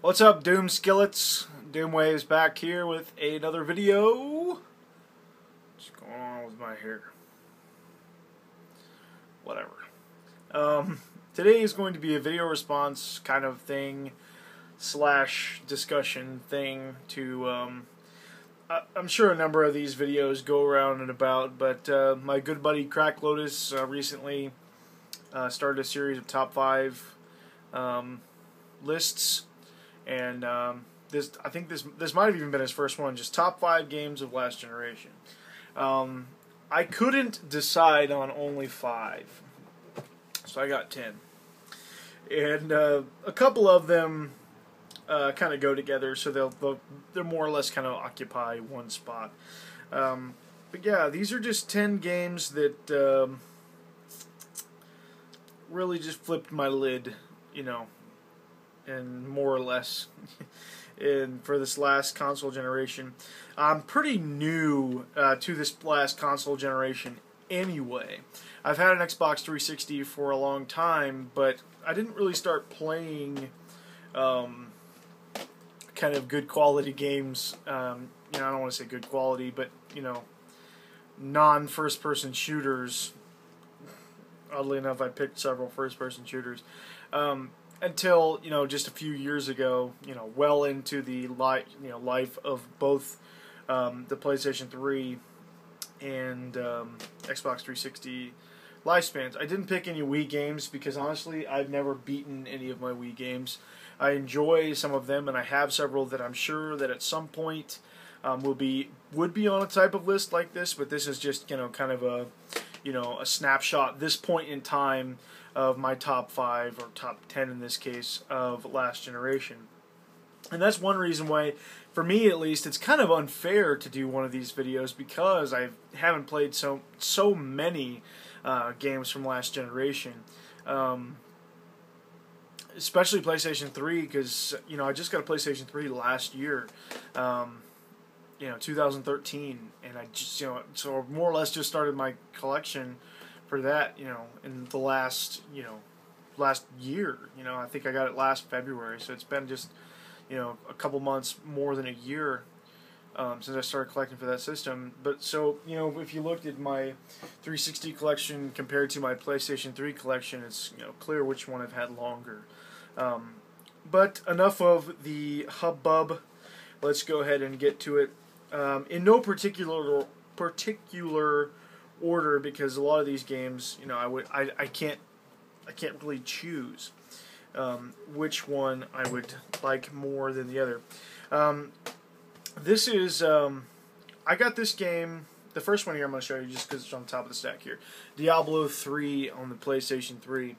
What's up, Doom Skillets? Doomwave's back here with another video. What's going on with my hair? Whatever. Today is going to be a video response kind of thing / discussion thing to I'm sure a number of these videos go around and about, but my good buddy Cracklotus recently started a series of top 5 lists. And I think this might have even been his first one, just top 5 games of last generation. I couldn't decide on only 5, so I got 10. And a couple of them kind of go together, so they're more or less kind of occupy one spot. But yeah, these are just 10 games that really just flipped my lid, you know. And more or less for this last console generation. I'm pretty new to this last console generation anyway. I've had an Xbox 360 for a long time, but I didn't really start playing kind of good quality games. I don't want to say good quality, but non-first person shooters. Oddly enough, I picked several first person shooters. Until just a few years ago, well into the life of both the PlayStation 3 and Xbox 360 lifespans. I didn't pick any Wii games because honestly, I've never beaten any of my Wii games. I enjoy some of them, and I have several that I'm sure that at some point would be on a type of list like this. But this is just kind of a a snapshot, this point in time, of my top 5 or top 10 in this case of last generation. And that's one reason why, for me at least, it's kind of unfair to do one of these videos, because I haven't played so many games from last generation, especially PlayStation 3, because I just got a PlayStation 3 last year, 2013, and I just so more or less just started my collection for that, in the last year. I think I got it last February, so it's been just a couple months, more than a year, since I started collecting for that system. But so if you looked at my 360 collection compared to my PlayStation 3 collection, it's clear which one I've had longer. But enough of the hubbub. Let's go ahead and get to it. In no particular order, because a lot of these games, I can't really choose which one I would like more than the other. This is I got this game, the first one here I'm going to show you just because it's on top of the stack here. Diablo 3 on the PlayStation 3.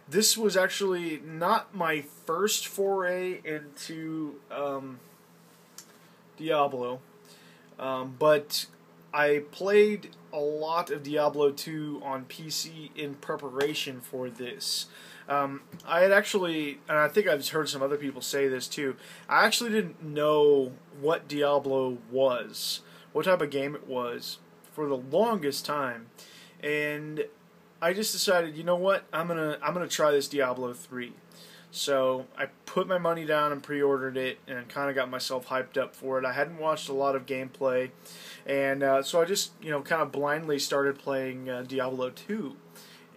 This was actually not my first foray into Diablo, but I played a lot of Diablo 2 on PC in preparation for this. I had actually, and I think I've heard some other people say this too, I actually didn't know what Diablo was, what type of game it was, for the longest time, and I just decided, you know what, I'm gonna try this Diablo 3. So I put my money down and pre-ordered it, and kind of got myself hyped up for it. I hadn't watched a lot of gameplay, and so I just kind of blindly started playing Diablo 2,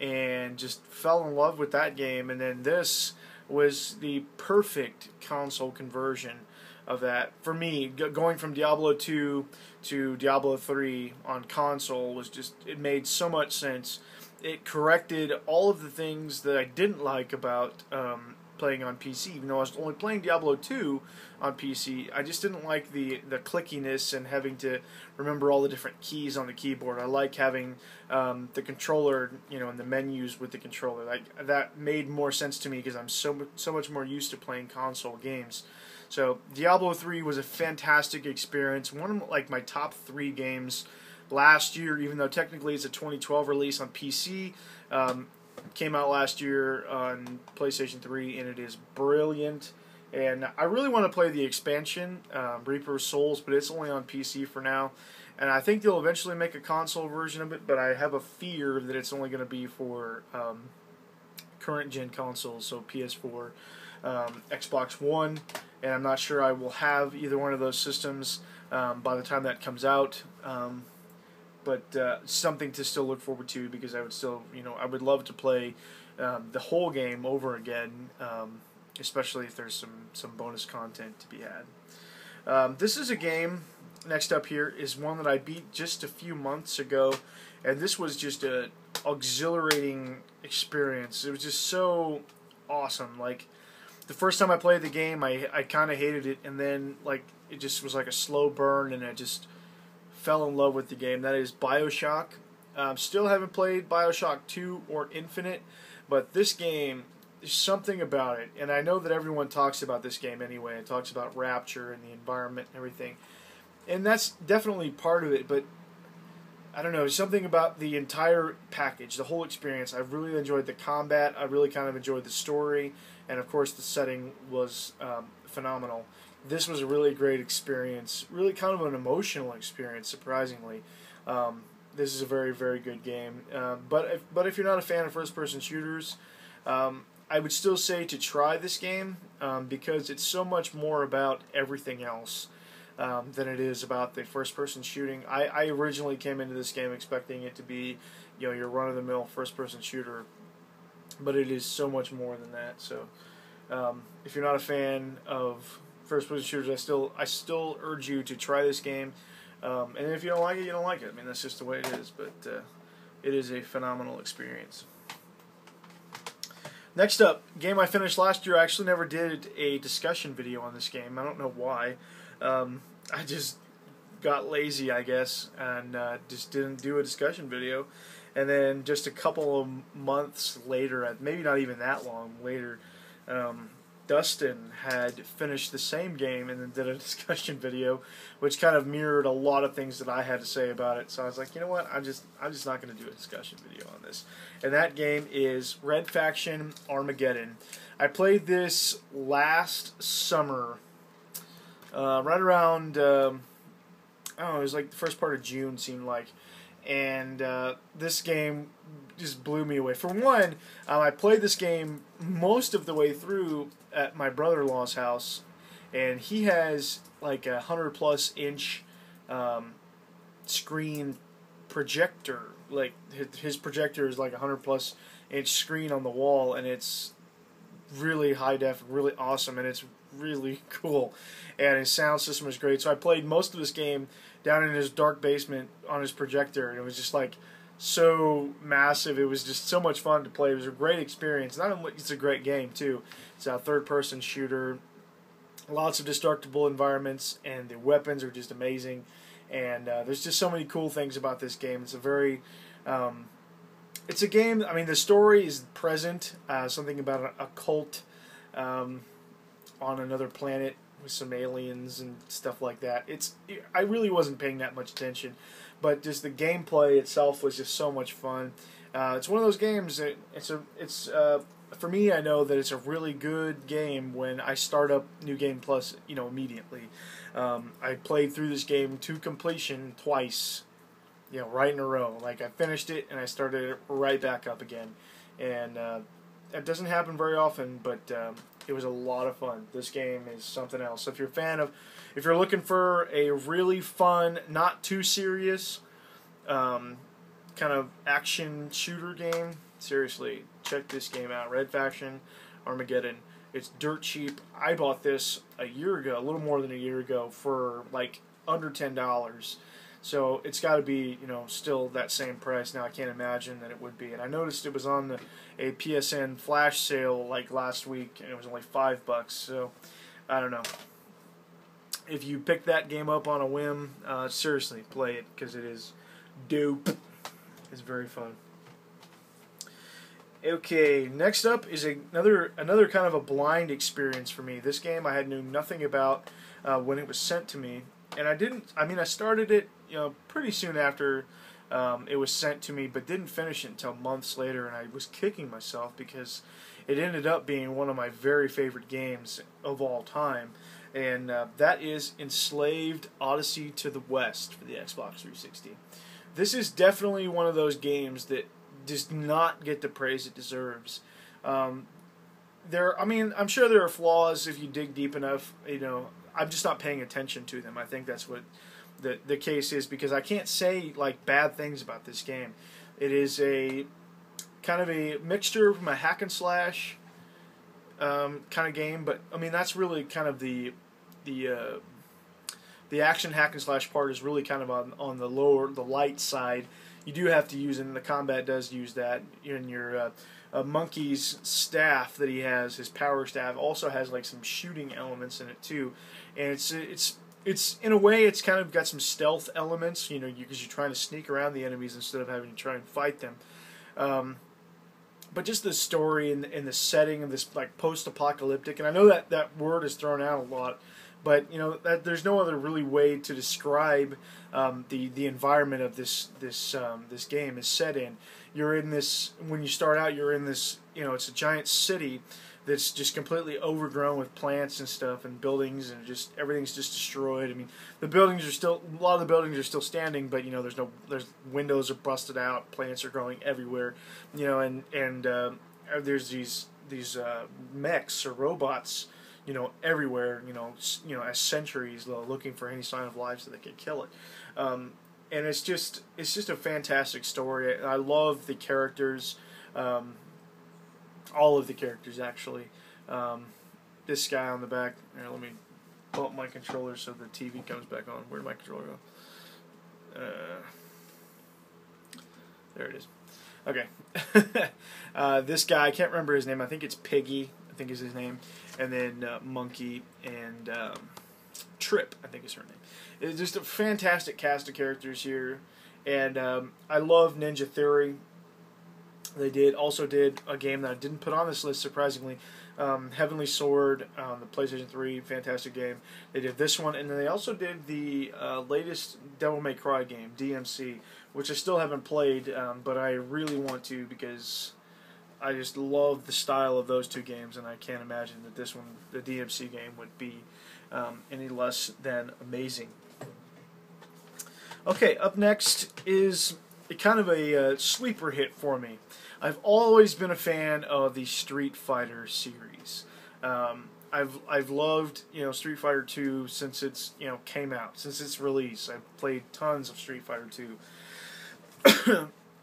and just fell in love with that game. And then this was the perfect console conversion of that for me. Going from Diablo 2 to Diablo 3 on console was just, it made so much sense. It corrected all of the things that I didn't like about playing on PC. Even though I was only playing Diablo 2 on PC, I just didn't like the clickiness and having to remember all the different keys on the keyboard. I like having the controller, and the menus with the controller. Like, that made more sense to me because I'm so much more used to playing console games. So Diablo 3 was a fantastic experience. One of my top 3 games last year, even though technically it's a 2012 release on PC. Came out last year on PlayStation 3, and it is brilliant. And I really want to play the expansion, Reaper's Souls, but it's only on PC for now. And I think they'll eventually make a console version of it, but I have a fear that it's only going to be for current gen consoles, so PS4, Xbox One, and I'm not sure I will have either one of those systems by the time that comes out. But something to still look forward to, because I would still, I would love to play the whole game over again, especially if there's some bonus content to be had. This is a game, next up here, is one that I beat just a few months ago, and this was just a exhilarating experience. It was just so awesome. Like, the first time I played the game, I kind of hated it, and then it just was like a slow burn, and I just fell in love with the game. That is BioShock. Still haven't played BioShock 2 or Infinite, but this game, there's something about it, and I know that everyone talks about this game anyway. It talks about Rapture and the environment and everything, and that's definitely part of it, but I don't know, something about the entire package, the whole experience. I really enjoyed the combat, I really kind of enjoyed the story, and of course the setting was phenomenal. This was a really great experience, really kind of an emotional experience, surprisingly. This is a very, very good game. But if you're not a fan of first-person shooters, I would still say to try this game, because it's so much more about everything else than it is about the first-person shooting. I originally came into this game expecting it to be, your run-of-the-mill first-person shooter, but it is so much more than that. So, if you're not a fan of first-person shooters, I still urge you to try this game. And if you don't like it, you don't like it. I mean, that's just the way it is. But it is a phenomenal experience. Next up, game I finished last year. I actually never did a discussion video on this game. I don't know why. I just got lazy, I guess, and just didn't do a discussion video. And then just a couple of months later, maybe not even that long later, Dustin had finished the same game and then did a discussion video, which kind of mirrored a lot of things that I had to say about it. So I was like, you know what, I'm just not going to do a discussion video on this. And that game is Red Faction Armageddon. I played this last summer, right around, I don't know, it was like the first part of June, seemed like. And this game just blew me away. For one, I played this game most of the way through at my brother-in-law's house, and he has like a 100+ inch screen projector. Like his projector is like a 100+ inch screen on the wall, and it's really high def, really awesome, and it's really cool. And his sound system is great. So I played most of this game down in his dark basement on his projector, and it was just like so massive. It was just so much fun to play. It was a great experience. Not only it's a great game too. It's a third-person shooter, lots of destructible environments, and the weapons are just amazing. And there's just so many cool things about this game. It's a very, it's a game. I mean, the story is present. Something about a cult on another planet with some aliens and stuff like that. I really wasn't paying that much attention, but just the gameplay itself was just so much fun. It's one of those games that for me, I know that it's a really good game when I start up New Game Plus, immediately. I played through this game to completion twice, right in a row. Like, I finished it and I started it right back up again, and that doesn't happen very often, but it was a lot of fun. This game is something else. So if you're looking for a really fun, not too serious, kind of action shooter game, seriously, check this game out. Red Faction Armageddon. It's dirt cheap. I bought this a year ago, a little more than a year ago, for like under $10. So it's got to be, still that same price. Now I can't imagine that it would be. And I noticed it was on a PSN flash sale like last week, and it was only $5. So I don't know. If you pick that game up on a whim, seriously play it, because it is dope. It's very fun. Okay, next up is another kind of a blind experience for me. This game I knew nothing about when it was sent to me, and I started it pretty soon after it was sent to me, but didn't finish it until months later, and I was kicking myself because it ended up being one of my very favorite games of all time, and that is Enslaved: Odyssey to the West for the Xbox 360. This is definitely one of those games that does not get the praise it deserves. I mean, I'm sure there are flaws if you dig deep enough. You know, I'm just not paying attention to them. I think that's what the case is, because I can't say like bad things about this game. It is a kind of a mixture from a hack and slash kind of game, but I mean that's really kind of the action hack and slash part is really kind of on the light side. You do have to use it, and the combat does use that. In your monkey's staff that he has, his power staff, also has like some shooting elements in it too, and it's in a way it's kind of got some stealth elements, you know, because you're trying to sneak around the enemies instead of having to try and fight them. But just the story and the setting of this like post-apocalyptic, and I know that word is thrown out a lot, but you know there's no other really way to describe the environment of this game is set in. You're in this, when you start out, you're in this, you know, it's a giant city that's just completely overgrown with plants and stuff and buildings, and just everything's just destroyed. I mean, a lot of the buildings are still standing, but you know there's windows are busted out, plants are growing everywhere, you know, and there's these mechs or robots, you know, everywhere, you know, as sentries looking for any sign of life so they can kill it. And it's just a fantastic story. I love the characters. All of the characters, actually. This guy on the back. Here, let me bump my controller so the TV comes back on. Where did my controller go? There it is. Okay. This guy, I can't remember his name. I think it's Piggy, I think is his name. And then Monkey and Trip, I think is her name. It's just a fantastic cast of characters here. And I love Ninja Theory. They also did a game that I didn't put on this list, surprisingly. Heavenly Sword on the PlayStation 3, fantastic game. They did this one, and then they also did the latest Devil May Cry game, DMC, which I still haven't played, but I really want to, because I just love the style of those two games, and I can't imagine that this one, the DMC game, would be any less than amazing. Okay, up next is kind of a sleeper hit for me. I've always been a fan of the Street Fighter series. I've loved, you know, Street Fighter 2 since it's, you know, came out, since its release. I've played tons of Street Fighter 2.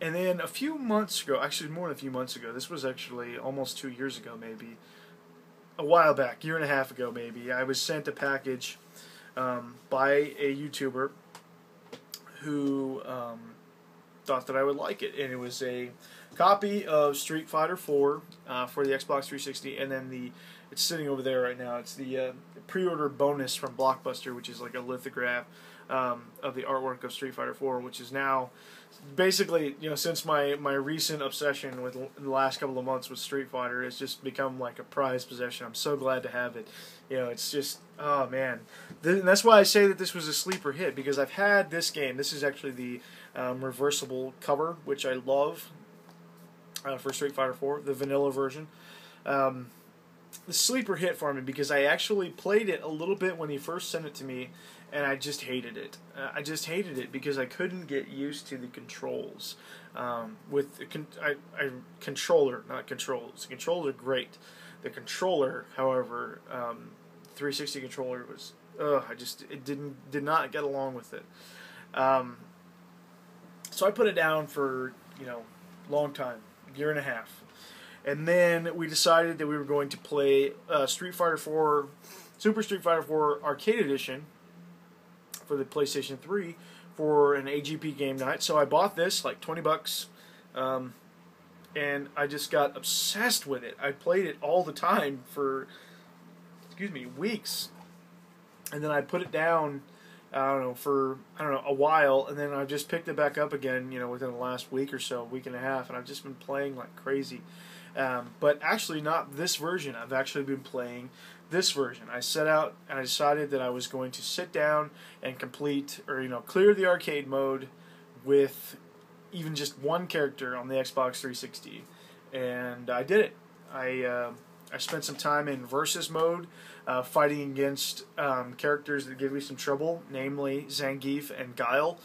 And then a few months ago, actually more than a few months ago, this was actually almost 2 years ago maybe, a while back, year and a half ago maybe, I was sent a package by a YouTuber who thought that I would like it, and it was a copy of Street Fighter 4 for the Xbox 360, and then it's sitting over there right now. It's the pre-order bonus from Blockbuster, which is like a lithograph of the artwork of Street Fighter 4, which is now basically, you know, since my recent obsession with the last couple of months with Street Fighter, it's just become like a prized possession. I'm so glad to have it. You know, it's just, oh man. And that's why I say that this was a sleeper hit, because I've had this game. This is actually the reversible cover, which I love, for Street Fighter 4, the vanilla version. The sleeper hit for me because I actually played it a little bit when he first sent it to me, and I just hated it. I just hated it because I couldn't get used to the controls. With the controller, not controls. The controls are great. The controller, however, 360 controller was, it did not get along with it. So I put it down for, you know, long time, year and a half. And then we decided that we were going to play Street Fighter 4, Super Street Fighter 4 Arcade Edition for the PlayStation 3 for an AGP game night. So I bought this, like $20, and I just got obsessed with it. I played it all the time for, weeks. And then I put it down, for a while, and then I just picked it back up again, you know, within the last week or so, week and a half, and I've just been playing like crazy. But actually not this version. I've actually been playing this version. I set out and I decided that I was going to sit down and complete, or clear the arcade mode with even just one character on the Xbox 360, and I did it. I spent some time in versus mode, fighting against characters that give me some trouble, namely Zangief and Guile,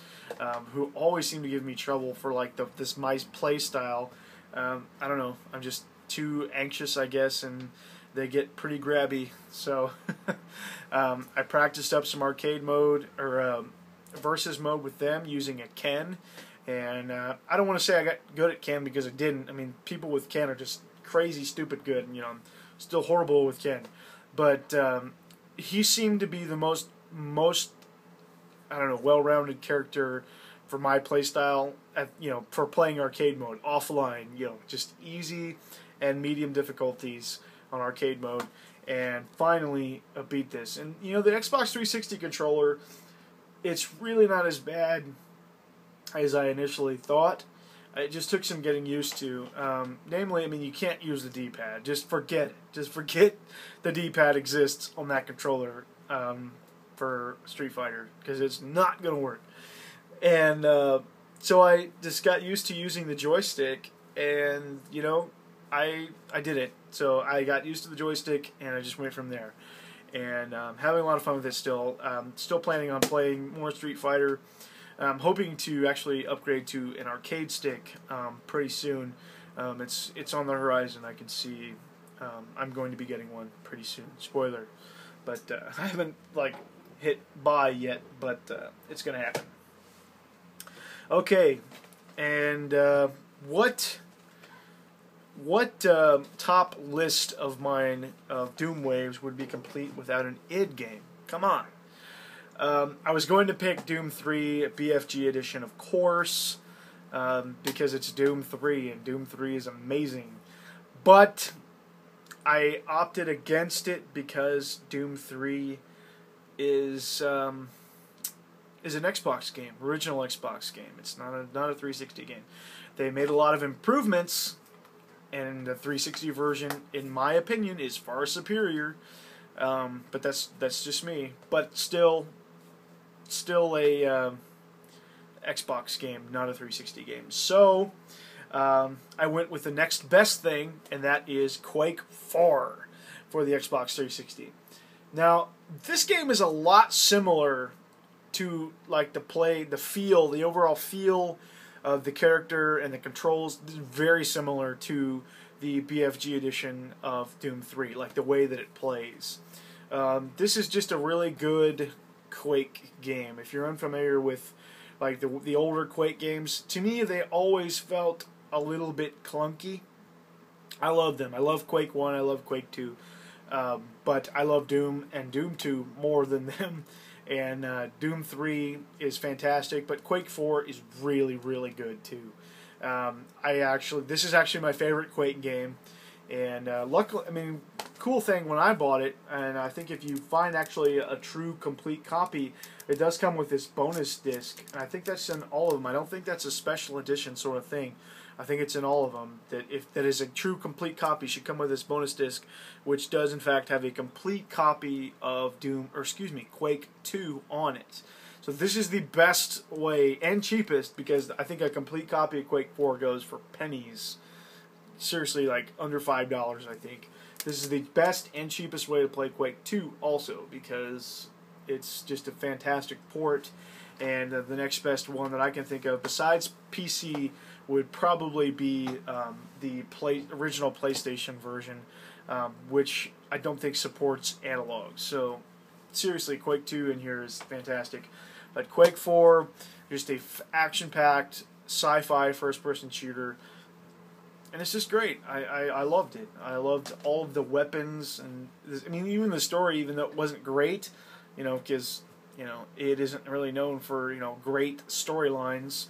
who always seem to give me trouble for like my play style. I don't know. I'm just too anxious, I guess, and they get pretty grabby. So I practiced up some arcade mode or versus mode with them using a Ken, and I don't want to say I got good at Ken because I didn't. I mean, people with Ken are just crazy, stupid good, and I'm still horrible with Ken. But he seemed to be the most I don't know, well-rounded character for my playstyle. For playing arcade mode offline. Just easy and medium difficulties on arcade mode, and finally beat this. And the Xbox 360 controller, it's really not as bad as I initially thought. It just took some getting used to. Namely, I mean, you can't use the D-pad. Just forget it. Just forget the D-pad exists on that controller for Street Fighter, because it's not going to work. And so I just got used to using the joystick, and I did it. So I got used to the joystick, and I just went from there. And having a lot of fun with it still. Still planning on playing more Street Fighter. I'm hoping to actually upgrade to an arcade stick pretty soon. It's on the horizon. I can see I'm going to be getting one pretty soon. Spoiler. But I haven't hit buy yet, but it's going to happen. Okay, and what top list of mine of Doom waves would be complete without an id game? Come on. I was going to pick Doom 3 BFG edition, of course, because it's Doom 3, and Doom 3 is amazing. But I opted against it because Doom 3 is an Xbox game, original Xbox game. It's not a 360 game. They made a lot of improvements, and the 360 version, in my opinion, is far superior. But that's just me. But still a Xbox game, not a 360 game. So I went with the next best thing, and that is Quake 4 for the Xbox 360. Now, this game is a lot similar to the overall feel of the character and the controls. This is very similar to the BFG edition of Doom 3, like the way that it plays. This is just a really good Quake game. If you're unfamiliar with the older Quake games, to me they always felt a little bit clunky. I love them. I love Quake 1, I love Quake 2. But I love Doom and Doom 2 more than them. And Doom 3 is fantastic, but Quake 4 is really, really good too. This is actually my favorite Quake game. And luckily, I mean, cool thing when I bought it, and I think if you find actually a true complete copy, it does come with this bonus disc, and I think that's in all of them. I don't think that's a special edition sort of thing. I think it's in all of them. That is a true complete copy should come with this bonus disc, which does in fact have a complete copy of Quake 2 on it. So this is the best way and cheapest, because I think a complete copy of Quake 4 goes for pennies. Seriously, under $5, I think. This is the best and cheapest way to play Quake 2 also, because it's just a fantastic port, and the next best one that I can think of besides PC would probably be the original PlayStation version, which I don't think supports analog. So seriously, Quake 2 in here is fantastic. But Quake 4, just a action-packed sci-fi first-person shooter, and it's just great. I loved it. I loved all of the weapons, and I mean, even the story, even though it wasn't great, because it isn't really known for great storylines.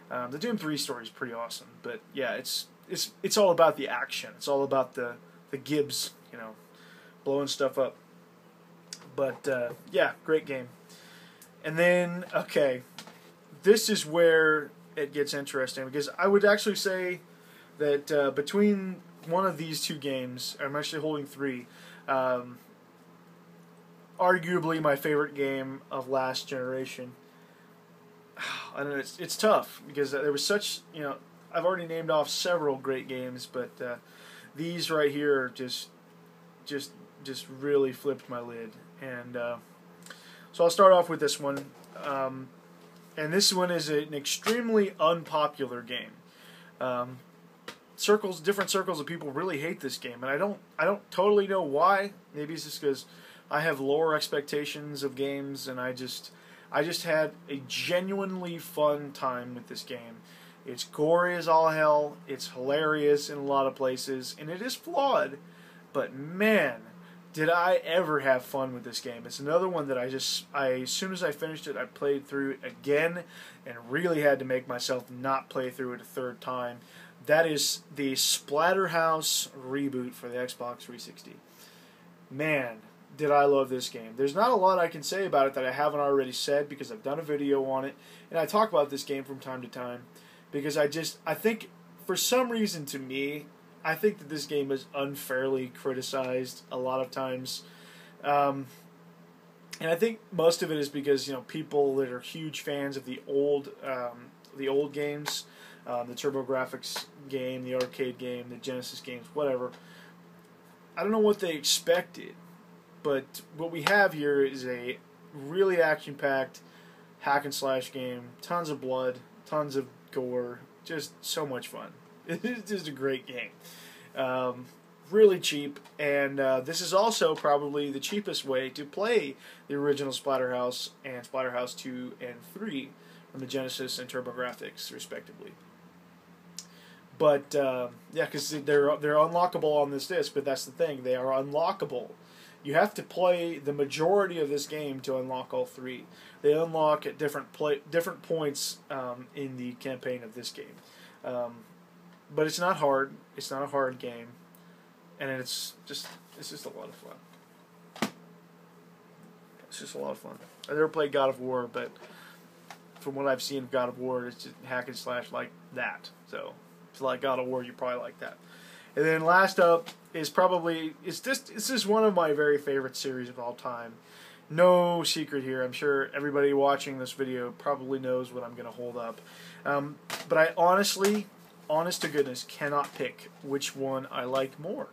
The Doom 3 story is pretty awesome, but yeah, it's all about the action. It's all about the gibs, blowing stuff up. But yeah, great game. And then, okay, this is where it gets interesting, because I would actually say that between one of these two games, I'm actually holding three, arguably my favorite game of last generation. I don't know, it's tough, because there was such, I've already named off several great games, but these right here just really flipped my lid. And so I'll start off with this one, and this one is an extremely unpopular game. different circles of people really hate this game, and I don't totally know why. Maybe it's just because I have lower expectations of games, and I just had a genuinely fun time with this game. It's gory as all hell. It's hilarious in a lot of places, and it is flawed. But man, did I ever have fun with this game. It's another one that as soon as I finished it, I played through it again and really had to make myself not play through it a third time. That is the Splatterhouse reboot for the Xbox 360. Man, did I love this game. There's not a lot I can say about it that I haven't already said because I've done a video on it, and I talk about this game from time to time because I think for some reason to me, I think that this game is unfairly criticized a lot of times. And I think most of it is because, people that are huge fans of the old games, the TurboGrafx game, the arcade game, the Genesis games, whatever. I don't know what they expected, but what we have here is a really action-packed hack and slash game. Tons of blood, tons of gore, just so much fun. It's just a great game. Really cheap, and this is also probably the cheapest way to play the original Splatterhouse and Splatterhouse 2 and 3 from the Genesis and TurboGrafx, respectively. But, yeah, because they're unlockable on this disc, but that's the thing. They are unlockable. You have to play the majority of this game to unlock all three. They unlock at different points in the campaign of this game. But it's not hard. It's not a hard game. And it's just a lot of fun. It's just a lot of fun. I've never played God of War, but from what I've seen of God of War, it's just hack and slash like that. So if you like God of War, you probably like that. And then last up is this is one of my very favorite series of all time. No secret here. I'm sure everybody watching this video probably knows what I'm going to hold up. But I honestly, honest to goodness, cannot pick which one I like more.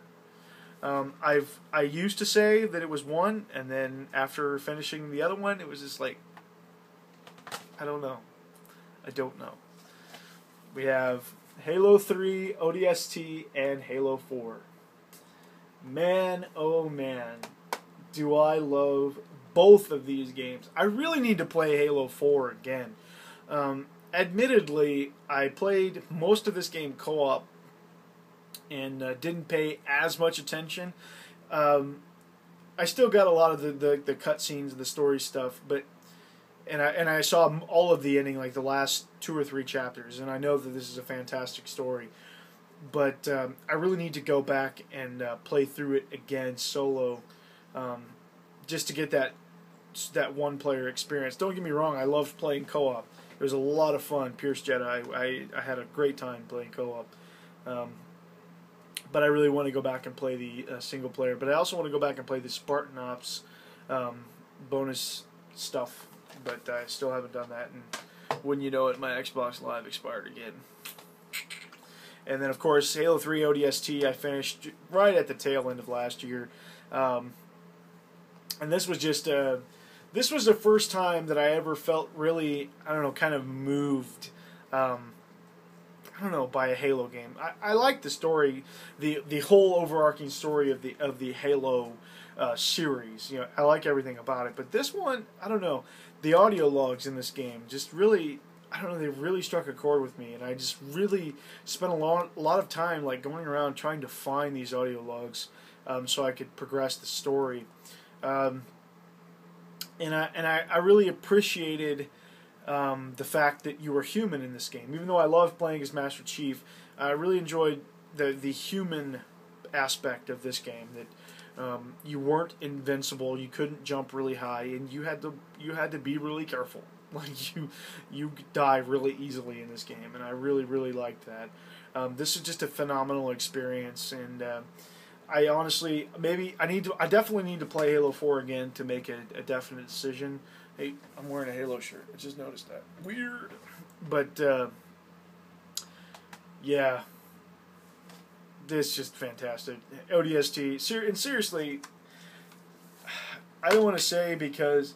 I used to say that it was one, and then after finishing the other one, it was just like, I don't know. I don't know. We have Halo 3, ODST, and Halo 4. Man, oh man, do I love both of these games. I really need to play Halo 4 again. Admittedly, I played most of this game co-op and didn't pay as much attention. I still got a lot of the cutscenes and the story stuff, but and I saw all of the ending, like the last 2 or 3 chapters, and I know that this is a fantastic story. But I really need to go back and play through it again solo, just to get that one-player experience. Don't get me wrong, I loved playing co-op. It was a lot of fun. Pierce Jedi, I had a great time playing co-op. But I really want to go back and play the single player. But I also want to go back and play the Spartan Ops bonus stuff. But I still haven't done that. And wouldn't you know it, my Xbox Live expired again. And then, of course, Halo 3 ODST I finished right at the tail end of last year. And this was just this was the first time that I ever felt really, I don't know, kind of moved, I don't know, by a Halo game. I like the story, the whole overarching story of the Halo series. I like everything about it. But this one, I don't know, the audio logs in this game just really, I don't know, they really struck a chord with me, and I just really spent a lot of time like going around trying to find these audio logs so I could progress the story. And I really appreciated the fact that you were human in this game. Even though I loved playing as Master Chief, I really enjoyed the human aspect of this game. That you weren't invincible, you couldn't jump really high, and you had to be really careful. Like you die really easily in this game, and I really liked that. This is just a phenomenal experience, and I honestly, I definitely need to play Halo 4 again to make a definite decision. Hey, I'm wearing a Halo shirt. I just noticed that. Weird. But yeah, this is just fantastic. ODST, and seriously, I don't want to say because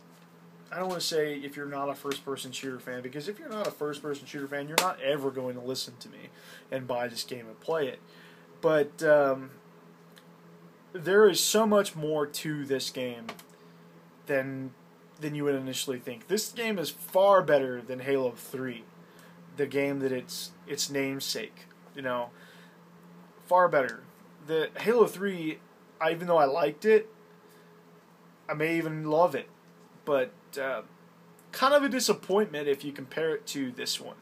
I don't want to say if you're not a first-person shooter fan, because if you're not a first-person shooter fan, you're not ever going to listen to me and buy this game and play it. But there is so much more to this game than you would initially think. This game is far better than Halo 3, the game that it's namesake. You know, far better. The Halo 3, even though I liked it, I may even love it, but kind of a disappointment if you compare it to this one.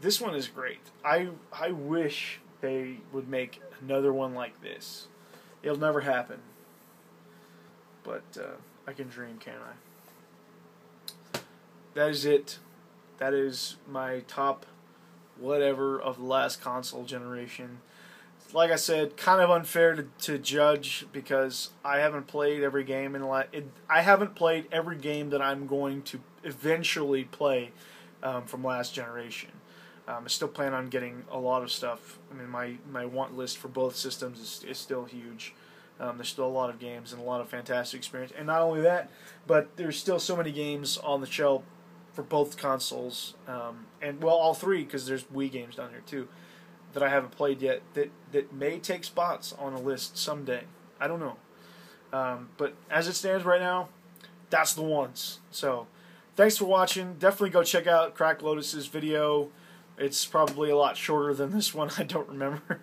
This one is great. I wish they would make another one like this. It'll never happen, but I can dream, can't I? That is it. That is my top whatever of the last console generation. Like I said, kind of unfair to judge because I haven't played every game I haven't played every game that I'm going to eventually play from last generation. I still plan on getting a lot of stuff. I mean, my want list for both systems is still huge. There's still a lot of games and a lot of fantastic experience. And not only that, but there's still so many games on the shelf for both consoles. And, well, all three, because there's Wii games down here, too, that I haven't played yet that may take spots on a list someday. I don't know. But as it stands right now, that's the ones. So, thanks for watching. Definitely go check out Cracklotus' video. It's probably a lot shorter than this one. I don't remember.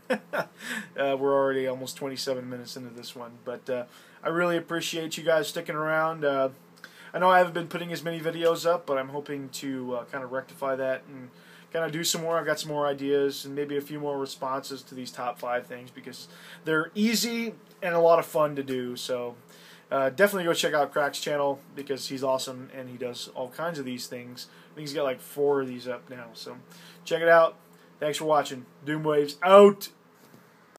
We're already almost 27 minutes into this one. But I really appreciate you guys sticking around. I know I haven't been putting as many videos up, but I'm hoping to kind of rectify that and kind of do some more. I've got some more ideas and maybe a few more responses to these top 5 things because they're easy and a lot of fun to do. So definitely go check out Crack's channel because he's awesome and he does all kinds of these things. I think he's got like 4 of these up now. So check it out. Thanks for watching. Doomwaves out.